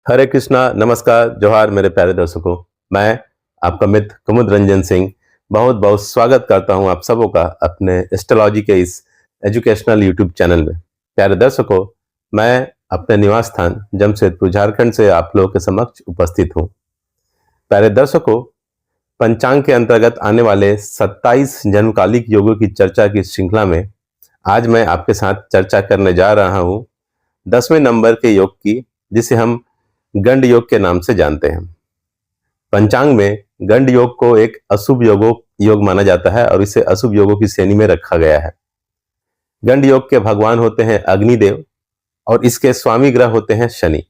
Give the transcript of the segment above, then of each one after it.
हरे कृष्णा, नमस्कार, जोहार मेरे प्यारे दर्शकों। मैं आपका मित्र कुमुद रंजन सिंह बहुत बहुत स्वागत करता हूं आप सबों का अपने एस्ट्रोलॉजी के इस एजुकेशनल यूट्यूब चैनल में। प्यारे दर्शकों, मैं अपने निवास स्थान जमशेदपुर झारखंड से आप लोगों के समक्ष उपस्थित हूं। प्यारे दर्शकों, पंचांग के अंतर्गत आने वाले 27 जन्मकालिक योगों की चर्चा की श्रृंखला में आज मैं आपके साथ चर्चा करने जा रहा हूं 10वें नंबर के योग की, जिसे हम गंड योग के नाम से जानते हैं। पंचांग में गंड योग को एक अशुभ योग माना जाता है और इसे अशुभ योगों की श्रेणी में रखा गया है। गंड योग के भगवान होते हैं अग्निदेव और इसके स्वामी ग्रह होते हैं शनि।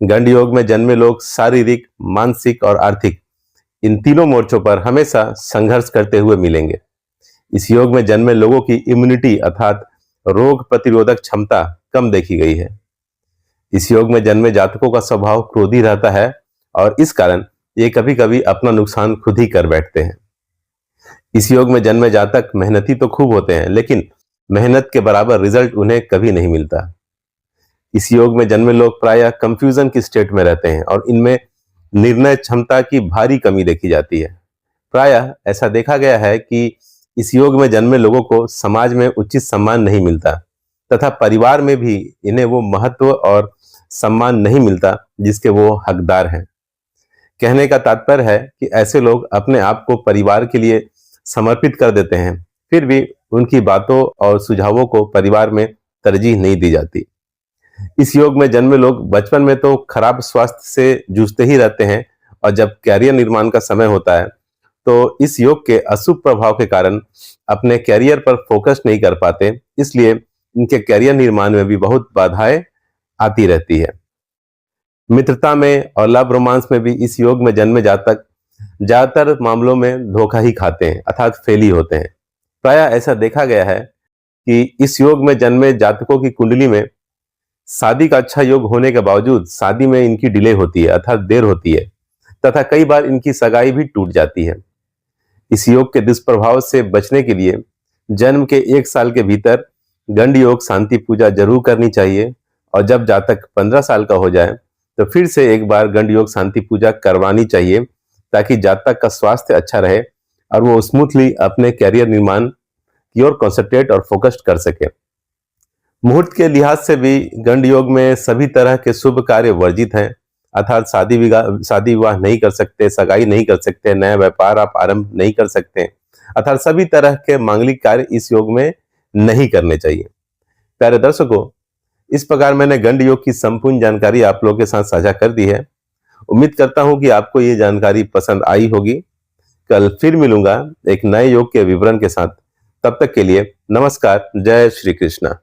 गंड योग में जन्मे लोग शारीरिक, मानसिक और आर्थिक इन तीनों मोर्चों पर हमेशा संघर्ष करते हुए मिलेंगे। इस योग में जन्मे लोगों की इम्यूनिटी अर्थात रोग प्रतिरोधक क्षमता कम देखी गई है। इस योग में जन्मे जातकों का स्वभाव क्रोधी रहता है और इस कारण ये कभी कभी अपना नुकसान खुद ही कर बैठते हैं। इस योग में जन्मे जातक मेहनती तो खूब होते हैं, लेकिन मेहनत के बराबर रिजल्ट उन्हें कभी नहीं मिलता। इस योग में जन्मे लोग प्रायः कंफ्यूजन की स्टेट में रहते हैं और इनमें निर्णय क्षमता की भारी कमी देखी जाती है। प्रायः ऐसा देखा गया है कि इस योग में जन्मे लोगों को समाज में उचित सम्मान नहीं मिलता तथा परिवार में भी इन्हें वो महत्व और सम्मान नहीं मिलता जिसके वो हकदार हैं। कहने का तात्पर्य है कि ऐसे लोग अपने आप को परिवार के लिए समर्पित कर देते हैं, फिर भी उनकी बातों और सुझावों को परिवार में तरजीह नहीं दी जाती। इस योग में जन्मे लोग बचपन में तो खराब स्वास्थ्य से जूझते ही रहते हैं और जब कैरियर निर्माण का समय होता है तो इस योग के अशुभ प्रभाव के कारण अपने कैरियर पर फोकस नहीं कर पाते, इसलिए इनके कैरियर निर्माण में भी बहुत बाधाएं आती रहती है। मित्रता में और लव रोमांस में भी इस योग में जन्मे जातक ज्यादातर मामलों में धोखा ही खाते हैं अर्थात फेल ही होते हैं। प्रायः ऐसा देखा गया है कि इस योग में जन्मे जातकों की कुंडली में शादी का अच्छा योग होने के बावजूद शादी में इनकी डिले होती है अर्थात देर होती है तथा कई बार इनकी सगाई भी टूट जाती है। इस योग के दुष्प्रभाव से बचने के लिए जन्म के 1 साल के भीतर गंड योग शांति पूजा जरूर करनी चाहिए और जब जातक 15 साल का हो जाए तो फिर से एक बार गंड योग शांति पूजा करवानी चाहिए ताकि जातक का स्वास्थ्य अच्छा रहे और वो स्मूथली अपने कैरियर निर्माण की ओर कॉन्सेंट्रेट और फोकस्ड कर सके। मुहूर्त के लिहाज से भी गंड योग में सभी तरह के शुभ कार्य वर्जित हैं अर्थात शादी विवाह नहीं कर सकते, सगाई नहीं कर सकते, नया व्यापार आप आरंभ नहीं कर सकते, अर्थात सभी तरह के मांगलिक कार्य इस योग में नहीं करने चाहिए। प्यारे दर्शकों, इस प्रकार मैंने गंड योग की संपूर्ण जानकारी आप लोगों के साथ साझा कर दी है। उम्मीद करता हूं कि आपको ये जानकारी पसंद आई होगी। कल फिर मिलूंगा एक नए योग के विवरण के साथ। तब तक के लिए नमस्कार, जय श्री कृष्णा।